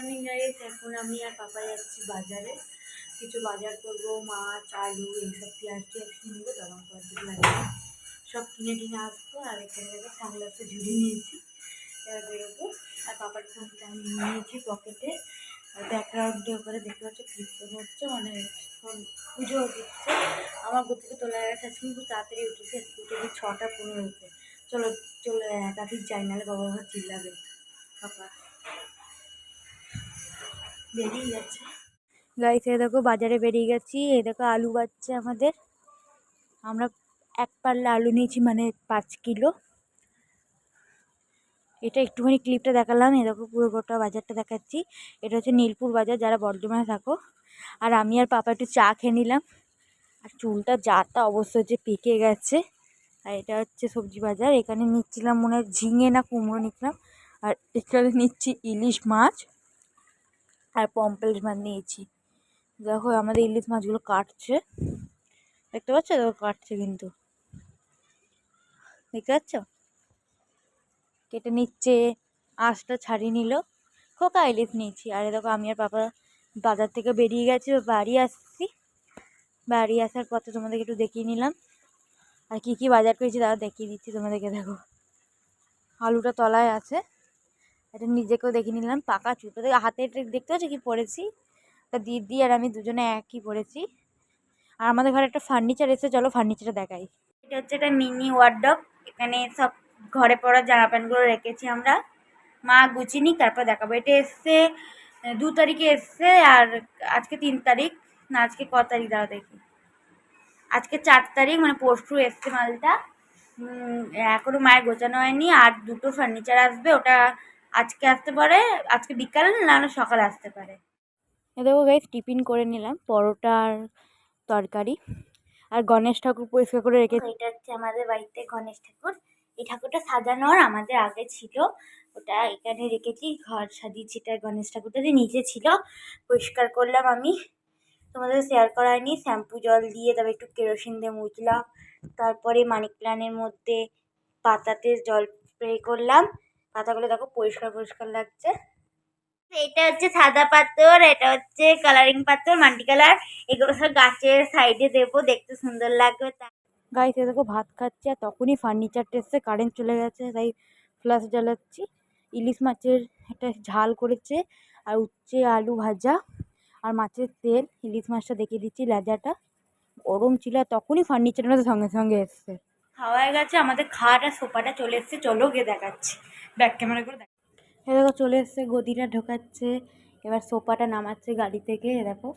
Morning guys. এখন আমি আর পাপা যাচ্ছি বাজারে, কিছু বাজার করবো। মাছ, আলু, এইসব পেঁয়াজ টিয়াজ কিনবো, তখন পর্যন্ত লাগবে সব কিনে টিনে আসবো। আর এখানে দেখো সানগ্লাসটা ঝুলিয়ে নিয়েছি, এবার বেরোবো। আর পাপার ফোনটা আমি নিয়েছি পকেটে। আর ব্যাকগ্রাউন্ডে ওপরে দেখতে পাচ্ছ কীর্তন হচ্ছে, মানে ফোন পুজো দিচ্ছে। আমার গতিকে তোলা গেছে, আজকে কিন্তু তাড়াতাড়ি উঠেছি। আজকে উঠে 6টা 15 হয়েছে। চলো চলে তাড়াতাড়ি যাই, নাহলে বাবা বাবা চিল্লাবে। পাপা বেরিয়ে গেছে গাইস। এই দেখো বাজারে বেরিয়ে গেছি। এই দেখো আলু বাচ্ছে আমাদের। আমরা এক পাল্লা আলু নিয়েছি, মানে 5 কিলো। এটা একটুখানি ক্লিপটা দেখালাম। এই দেখো পুরো গোটা বাজারটা দেখাচ্ছি। এটা হচ্ছে নীলপুর বাজার, যারা বর্ধমানে থাকো। আর আমি আর পাপা একটু চা খেয়ে নিলাম। আর চুলটা যাতা অবস্থা হচ্ছে, পেকে গেছে। আর এটা হচ্ছে সবজি বাজার। এখানে নিচ্ছিলাম মনে হয় ঝিঙে না কুমড়ো নিচ্ছিলাম। আর এখানে নিচ্ছি ইলিশ মাছ আর পম্পলেট মাছ নিয়েছি। দেখো আমাদের ইলিশ মাছগুলো কাটছে, দেখতে পাচ্ছ? দেখো কাটছে, কিন্তু দেখতে পাচ্ছ কেটে নিচ্ছে। আঁশটা ছাড়িয়ে নিল। খোকা ইলিশ নিয়েছি। আর দেখো আমি আর পাপা বাজার থেকে বেরিয়ে গেছি, বাড়ি আসছি। বাড়ি আসার পথে তোমাদেরকে একটু দেখিয়ে নিলাম। আর কি কি বাজার করেছি তারা দেখিয়ে দিচ্ছি তোমাদেরকে। দেখো আলুটা তলায় আছে, এটা নিজেকেও দেখিয়ে নিলাম। পাকা চুটো দেখে হাতে দেখতে পাচ্ছ কি পরেছি? তা দিদি আর আমি দুজনে একই পরেছি। আর আমাদের ঘরে একটা ফার্নিচার এসে, চলো ফার্নিচারটা দেখাই। এটা হচ্ছে একটা মিনি ওয়ার্ডরোব। এখানে সব ঘরে পরা জামা প্যান্টগুলো রেখেছি আমরা। মা গুছিনি, তারপর দেখাবো। এটা এসছে 2 তারিখে এসছে। আর আজকে 3 তারিখ, না আজকে ক তারিখ দাঁড়া দেখি, আজকে 4 তারিখ, মানে পরশু এসছে মালটা। এখনো মায়ের গোছানো হয়নি। আর দুটো ফার্নিচার আসবে, ওটা আজকে আসতে পারে, আজকে বিকাল না সকালে আসতে পারে। দেখো গাইস, টিফিন করে নিলাম, পরোটা আর তরকারি। আর গণেশ ঠাকুর পরিষ্কার করে রেখে, এটা হচ্ছে আমাদের বাড়িতে গণেশ ঠাকুর। এই ঠাকুরটা সাজানোর আমাদের আগে ছিল, ওটা এখানে রেখেছি, ঘর সাজিয়েছি। এটা গণেশ ঠাকুরটা যে নিচে ছিল, পরিষ্কার করলাম আমি, তোমাদের শেয়ার করা হয়নি। শ্যাম্পু জল দিয়ে, তারপর একটু কেরোসিন দিয়ে মুছলাম। তারপরে মানি প্ল্যানের মধ্যে পাতাতে জল স্প্রে করলাম। পাতাগুলো দেখো পরিষ্কার পরিষ্কার লাগছে। এটা হচ্ছে সাদা পাথর, এটা হচ্ছে কালারিং পাথর, মাল্টি কালার। এগুলো সব গাছের সাইডে দেবো, দেখতে সুন্দর লাগবে। গাইস দেখো ভাত খাচ্ছি, আর তখনই ফার্নিচারটা এসছে, কারেন্ট চলে গেছে, তাই ফ্ল্যাশ জ্বালাচ্ছি। ইলিশ মাছের একটা ঝাল করেছে, আর উচ্ছে আলু ভাজা, আর মাছের তেল। ইলিশ মাছটা দেখিয়ে দিচ্ছি, লেজাটা গরম ছিল, আর তখনই ফার্নিচারটা সঙ্গে সঙ্গে এসছে। খাওয়া হয়ে গেছে আমাদের, খাওয়াটা সোফাটা চলে এসছে, চলো গিয়ে দেখাচ্ছি, ব্যাক ক্যামেরা করে দেখ। দেখো চলে এসছে, গদিটা ঢোকাচ্ছে, এবার সোফাটা নামাচ্ছে গাড়ি থেকে। দেখো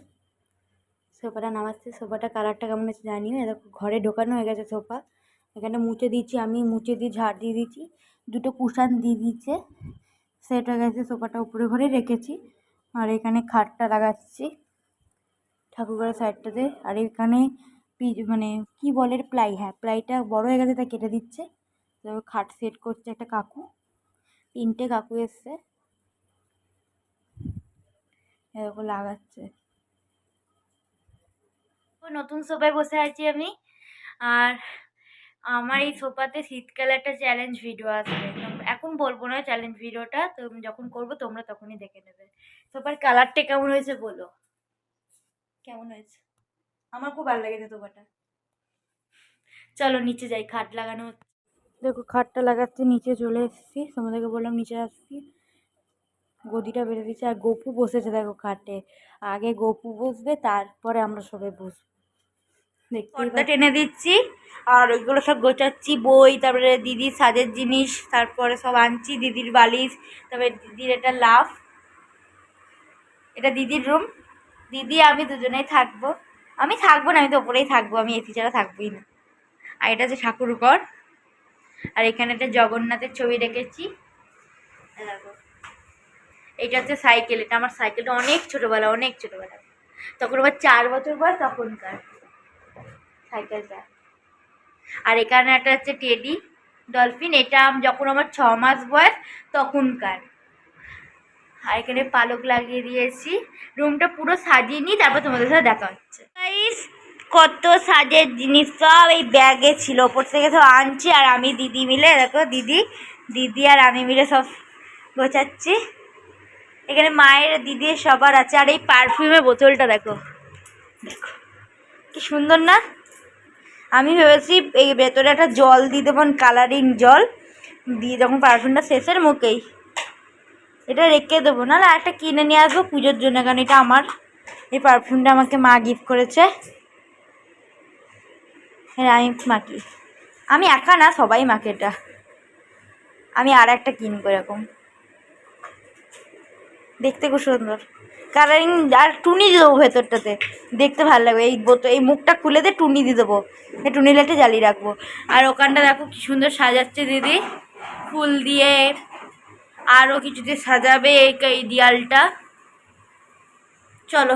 সোফাটা নামাচ্ছে, সোফাটা কালারটা কেমন হচ্ছে জানিও। দেখো ঘরে ঢোকানো হয়ে গেছে সোফা। এখানে মুছে দিচ্ছি, আমি মুছে দিয়ে ঝাড় দিয়ে দিচ্ছি। দুটো কুশান দিয়ে দিচ্ছে, সেট হয়ে গেছে। সোফাটা উপরে ঘরে রেখেছি। আর এখানে খাটটা লাগাচ্ছি ঠাকুরঘরের সাইডটাতে। আর এখানে মানে কি বলে প্লাই, হ্যাঁ প্লাইটা বড় হয়ে গেছে, তাই কেটে দিচ্ছে। তো খাট সেট করছে একটা কাকু, 3টে কাকু এসছে, এরকম লাগাচ্ছে। নতুন সোফায় বসে আছি আমি। আর আমার এই সোফাতে শীতকালে একটা চ্যালেঞ্জ ভিডিও আসবে, এখন বলবো না চ্যালেঞ্জ ভিডিওটা, তো যখন করবো তোমরা তখনই দেখে নেবে। সোফার কালারটা কেমন হয়েছে বলো, কেমন হয়েছে? আমার খুব ভালো লেগেছে সোফাটা। চলো নিচে যাই, খাট লাগানো হচ্ছে। দেখো খাটটা লাগাচ্ছি, নিচে চলে এসেছি, তোমাদেরকে বললাম নিচে আসছি। গদিটা বেঁধে দিচ্ছে, আর গপু বসেছে দেখো খাটে। আগে গপু বসবে, তারপরে আমরা সবাই বসবো। পর্দা টেনে দিচ্ছি, আর ওইগুলো সব গোছাচ্ছি, বই, তারপরে দিদির সাজের জিনিস, তারপরে সব আনছি, দিদির বালিশ, তারপরে দিদির এটা লাফ, এটা দিদির রুম। দিদি আমি দুজনেই থাকবো। আমি থাকবো না, আমি তো ওপরেই থাকবো, আমি এসি ছাড়া থাকবোই না। আর এটা হচ্ছে ঠাকুর ঘর। আর এখানে একটা জগন্নাথের ছবি রেখেছি, দেখো। এটা হচ্ছে সাইকেল, এটা আমার সাইকেলটা অনেক ছোটোবেলা, অনেক ছোটোবেলা, তখন আমার 4 বছর বয়স, তখনকার সাইকেলটা। আর এখানে একটা হচ্ছে টেডি ডলফিন, এটা যখন আমার 6 মাস বয়স তখনকার। আর এখানে পালক লাগিয়ে দিয়েছি। রুমটা পুরো সাজিয়ে নিই, তারপর তোমাদের সাথে দেখা হচ্ছে। গাইস কত সাজের জিনিস সব এই ব্যাগে ছিল, ওপর থেকে সব আনছি। আর আমি দিদি মিলে, দেখো দিদি আর আমি মিলে সব গোছাচ্ছি। এখানে মায়ের, দিদির সবার আছে। আর এই পারফিউমের বোতলটা দেখো, দেখো কি সুন্দর না। আমি ভেবেছি এই ভেতরে একটা জল দিয়ে দেবো, কালারিং জল দিয়ে, যখন পারফিউমটা শেষের মুখেই এটা রেখে দেবো। না একটা কিনে নিয়ে আসবো পুজোর জন্য, কারণ এটা আমার, এই পারফিউমটা আমাকে মা গিফট করেছে। হ্যাঁ আমি মাখি, আমি একা না, সবাই মাখে এটা। আমি আর একটা কিনবো এরকম, দেখতে খুব সুন্দর কালারিং। আর টুনি দিয়ে দেবো ভেতরটাতে, দেখতে ভালো লাগবে। এই বোতল, এই মুখটা খুলে দিয়ে টুনি দিয়ে দেবো, এই টুনি লাইটে জ্বালিয়ে রাখবো। আর ওখানটা দেখো কি সুন্দর সাজাচ্ছে দিদি, ফুল দিয়ে, আরও কিছু দিয়ে সাজাবে এই দেয়ালটা। চলো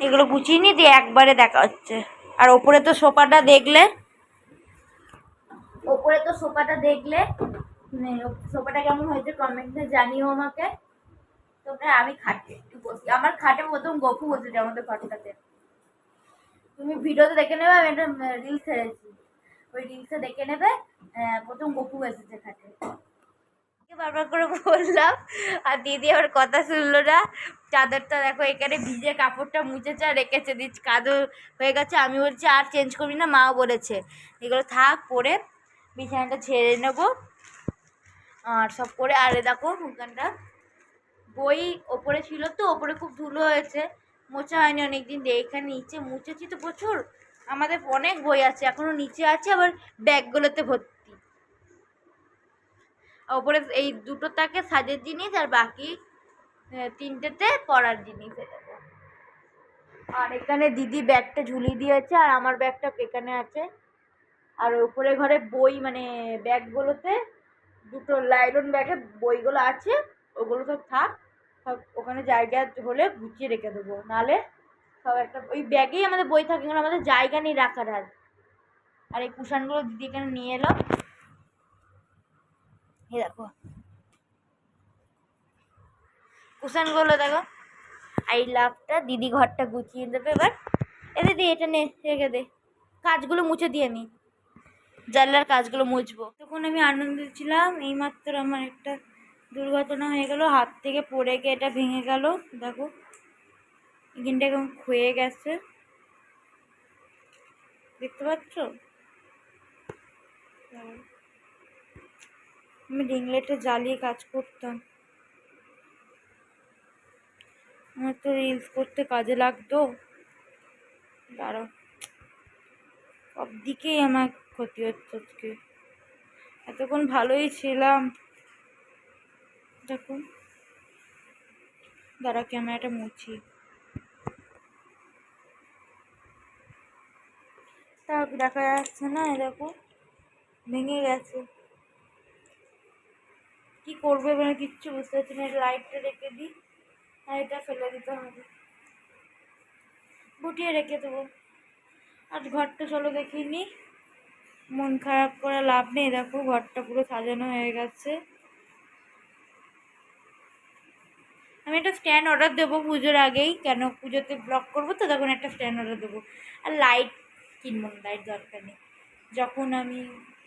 এগুলো গুছিয়ে নি, দিয়ে একবারে দেখা হচ্ছে। আর ওপরে তো সোফাটা দেখলে, সোফাটা কেমন হয়েছে কমেন্টে জানিও আমাকে তোমরা। আমি খাটে একটু বসি, আমার খাটে প্রথম গপু বসেছে আমাদের ঘরটাতে। তুমি ভিডিওতে দেখে নেবে, আমি একটা রিলস ছেড়েছি, ওই রিলসে দেখে নেবে। প্রথম গপু এসেছে খাটে, বারবার করে বললাম, আর দিদি আবার কথা শুনলো না। চাদরটা দেখো এখানে ভিজে, কাপড়টা মুছেছে আর রেখেছে, দিচ্ছ কাদো হয়ে গেছে। আমি বলছি আর চেঞ্জ করবি না, মাও বলেছে এগুলো থাক পরে, বিছানাটা ছেড়ে নেবো আর সব করে। আর দেখো ওখানটা বই ওপরে ছিল, তো ওপরে খুব ধুলো হয়েছে, মোছা হয়নি অনেকদিন। এখানে নিচে মুছেছি তো প্রচুর, আমাদের অনেক বই আছে এখনো নিচে আছে, আবার ব্যাগগুলোতে ভর্তি। ওপরে এই দুটো তাকে সাজের জিনিস, আর বাকি তিনটেতে পড়ার জিনিস। আর এখানে দিদি ব্যাগটা ঝুলিয়ে দিয়েছে, আর আমার ব্যাগটা এখানে আছে। আর উপরে ঘরে বই, মানে ব্যাগগুলোতে দুটো লাইলন ব্যাগে বইগুলো আছে, ওগুলো সব থাক, সব ওখানে জায়গা হলে গুছিয়ে রেখে দেবো। নাহলে সব একটা ওই ব্যাগেই আমাদের বই থাকে, এখানে আমাদের জায়গা নেই রাখার। আর এই কুশানগুলো দিদি এখানে নিয়ে এলো, এই দেখো কুশানগুলো দেখো। আই লাভটা দিদি ঘরটা গুছিয়ে দেবে এবার। এ দিদি এটা নে, রেখে দে, কাজগুলো মুছে দিয়ে আমি জানলার কাজগুলো মুছবো। তখন আমি আনন্দ ছিলাম, এইমাত্র আমার একটা দুর্ঘটনা হয়ে গেল, হাত থেকে পড়ে গিয়ে এটা ভেঙে গেল। দেখো এখানটা কেমন ক্ষয়ে গেছে, দেখতে পাচ্ছ। আমি রিং লাইটে জ্বালিয়ে কাজ করতাম, আমার তো রিলস করতে কাজে লাগতো। দাঁড়াও, সব দিকেই আমার ক্ষতি হচ্ছে আজকে, এতক্ষণ ভালোই ছিলাম। দেখো দাঁড়া, ক্যামেরাটা মুছি, তা দেখা যাচ্ছে না। দেখো ভেঙে গেছে, কি করবে মানে কিচ্ছু বুঝতে পারছি না। লাইটটা রেখে দিই, আর এটা ফেলে দিতে হবে, গুটিয়ে রেখে দেবো। আজ ঘরটা চলো দেখিয়ে নি, মন খারাপ করে লাভ নেই। দেখো ঘরটা পুরো সাজানো হয়ে গেছে। আমি একটা স্ট্যান্ড অর্ডার দেবো পুজোর আগেই, কেন পুজোতে ব্লগ করবো তো, তখন একটা স্ট্যান্ড অর্ডার দেবো। আর লাইট কিনবো না, লাইট দরকার নেই। যখন আমি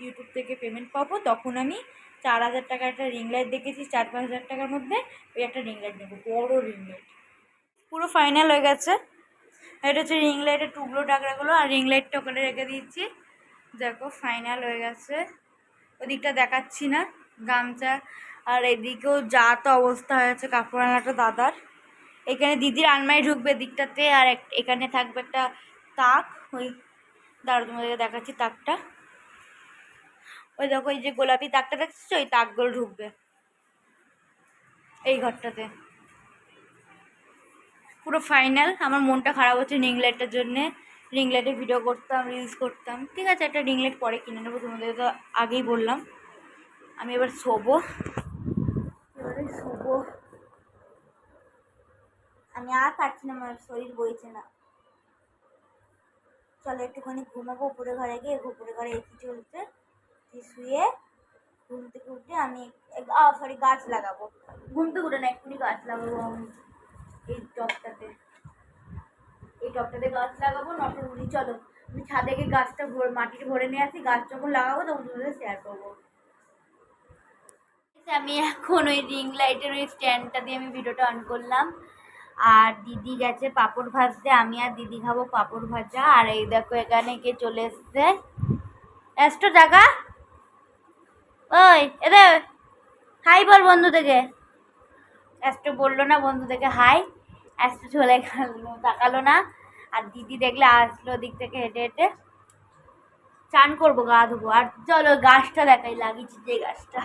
ইউটিউব থেকে পেমেন্ট পাবো তখন আমি 4,000 টাকার একটা রিং লাইট দেখেছি, 4-5 হাজার টাকার মধ্যে, ওই একটা রিং লাইট নেবো, বড়ো রিং লাইট। পুরো ফাইনাল হয়ে গেছে। এটা হচ্ছে রিং লাইটের টুকরো টাকরাগুলো, আর রিং লাইটটা ওখানে রেখে দিয়েছি। দেখো ফাইনাল হয়ে গেছে, ওদিকটা দেখাচ্ছি না, গামছা। আর এদিকেও যা তো অবস্থা হয়েছে, কাপড় আনাটা দাদার। এখানে দিদির আলমারি ঢুকবে দিকটাতে, আর এখানে থাকবে একটা তাক, ওই দাঁড়ো তোমাদেরকে দেখাচ্ছি তাকটা। ওই দেখো এই যে গোলাপি তাকটা দেখছো, ওই তাকগুলো ঢুকবে এই ঘরটাতে। পুরো ফাইনাল। আমার মনটা খারাপ হচ্ছে রিং লাইটটার জন্যে, রিং লাইটে ভিডিও করতাম, রিলস করতাম। ঠিক আছে একটা রিং লাইট পরে কিনে নেবো, তোমাদের তো আগেই বললাম। আমি এবার শোবো, আমি আর পারছি না, আমার শরীর বইছে না। চলো একটুখানি ঘুমাবো উপরে ঘরে গিয়ে, উপরে ঘরে এসি চলছে, শুয়ে ঘুম থেকে উঠে আমি সরি গাছ লাগাবো। ঘুম থেকে উঠে না, এক্ষুনি গাছ লাগাবো আমি এই টবটাতে, এই টবটাতে গাছ লাগাবো। নটরগুলি চলো আমি ছাদে গিয়ে গাছটা মাটিতে ভরে নিয়ে আসি, গাছ যখন লাগাবো তখন তোমাদের শেয়ার করবো। আমি এখন ওই রিং লাইটের ওই স্ট্যান্ডটা দিয়ে আমি ভিডিওটা অন করলাম। আর দিদি গেছে পাঁপড় ভাজতে, আমি আর দিদি খাবো পাঁপড় ভাজা। আর এই দেখো এখানে কে চলে এসছে, এসটো জায়গা, ওই এদের হাই বল বন্ধু থেকে। এসটো বললো না বন্ধু থেকে হাই, এসটো চলে গেল, তাকালো না। আর দিদি দেখলে আসলো ওদিক থেকে হেঁটে হেঁটে। চান করবো, গা ধোবো। আর চলো গাছটা দেখাই লাগিয়েছি, যে গাছটা,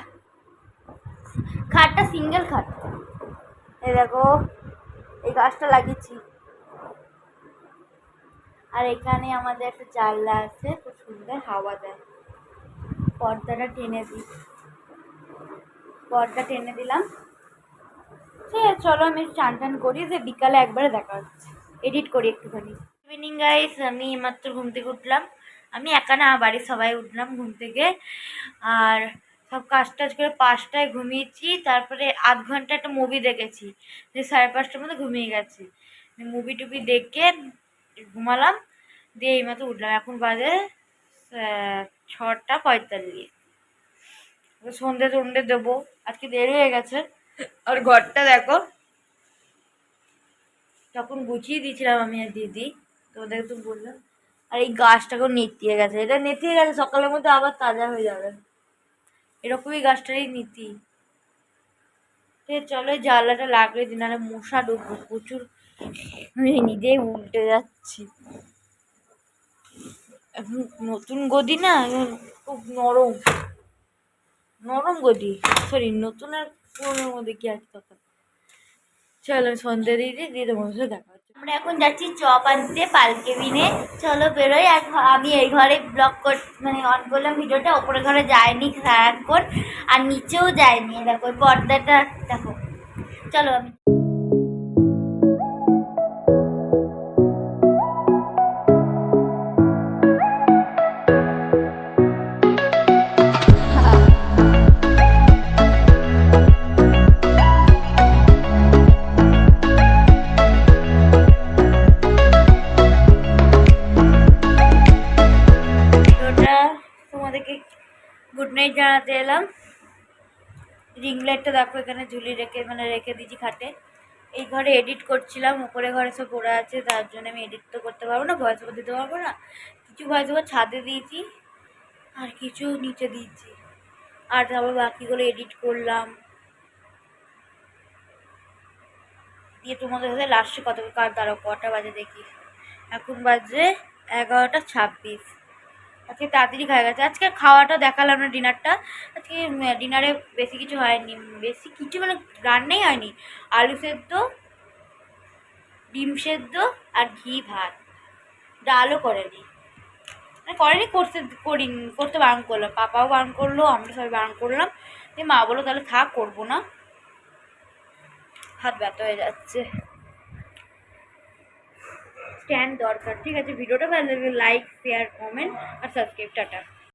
খাটটা সিঙ্গেল খাট, এই দেখো এই গাছটা লাগিয়েছি। আর এখানে আমাদের একটা জানলা আছে, খুব সুন্দর হাওয়া দেয়। পর্দাটা টেনে দিই, পর্দা টেনে দিলাম। ঠিক আছে চলো আমি চান টান করি, যে বিকালে একবারে দেখা হচ্ছে, এডিট করি একটুখানি। ইভিনিং গাইস, আমি এইমাত্র ঘুম থেকে উঠলাম। আমি একা না, বাড়ির সবাই উঠলাম ঘুম থেকে। আর সব কাজ টাজ করে 5টায় ঘুমিয়েছি। তারপরে আধ ঘন্টা একটা মুভি দেখেছি, যে 5:30টার মধ্যে ঘুমিয়ে গেছি। মুভি টুভি দেখে ঘুমালাম, দিয়ে এইমাত্র উঠলাম। এখন বাজে 6:45। সন্ধে টন্ধে দেবো, আজকে দেরি হয়ে গেছে। আর ঘরটা দেখো, তখন গুছিয়ে দিয়েছিলাম আমি আর দিদি, তো ওদের তো বললাম। আর এই গাছটাকেও নেতিয়ে গেছে, এটা নেতিয়ে গেছে, সকালের মধ্যে আবার তাজা হয়ে যাবে, এরকমই গাছটারই নীতি। চলো এই জানলাটা লাগলে দিন, আরে মশা ঢুকবো প্রচুর, আমি নিজেই উল্টে যাচ্ছি। এখন নতুন গদি না, খুব নরম নরম গদি, সরি নতুন আর পুরোনোর মধ্যে কি আছে তখন। চলো সন্ধ্যে দিয়ে তোমার সাথে দেখা হচ্ছে। আমরা এখন যাচ্ছি চপ আনতে পালকেবিনে, চলো বেরোই। আর আমি এই ঘরে ব্লগ মানে অন করলাম ভিডিওটা, ওপরে ঘরে যায়নি সারাক্ষণ, আর নিচেও যায়নি। দেখো পর্দাটা দেখো, চলো আমি তোমাদেরকে গুড নাইট জানাতে এলাম। রিং লাইটটা দেখো এখানে ঝুলি রেখে মানে রেখে দিয়েছি খাটে। এই ঘরে এডিট করছিলাম, উপরে ঘরে সব পড়ে আছে, তার জন্য আমি এডিট তো করতে পারবো না, ভয়েস ওভার দিতে পারবো না। কিছু ভয়েস ওভার ছাদে দিয়েছি, আর কিছু নিচে দিয়েছি। আর তারপর বাকিগুলো এডিট করলাম, দিয়ে তোমাদের সাথে লাস্টে কত দাঁড়াও কটা বাজে দেখি, এখন বাজে 11:26। আজকে তাড়াতাড়ি খাওয়া গেছে। আজকে খাওয়াটা দেখালাম না, ডিনারটা। আজকে ডিনারে বেশি কিছু হয়নি, বেশি কিছু মানে রান্নাই হয়নি। আলু সেদ্ধ, ডিম সেদ্ধ আর ঘি ভাত, ডালও করেনি, মানে করেনি, করতে বারণ করলাম, পাপাও বারণ করলো, আমরা সবাই বারণ করলাম। দিয়ে মা বললো তাহলে থাক, করবো না, হাত ব্যথা হয়ে যাচ্ছে। স্ট্যান্ড দরকার। ঠিক আছে, ভিডিওটা ভালো লাগলে লাইক শেয়ার কমেন্ট আর সাবস্ক্রাইব, টাটা।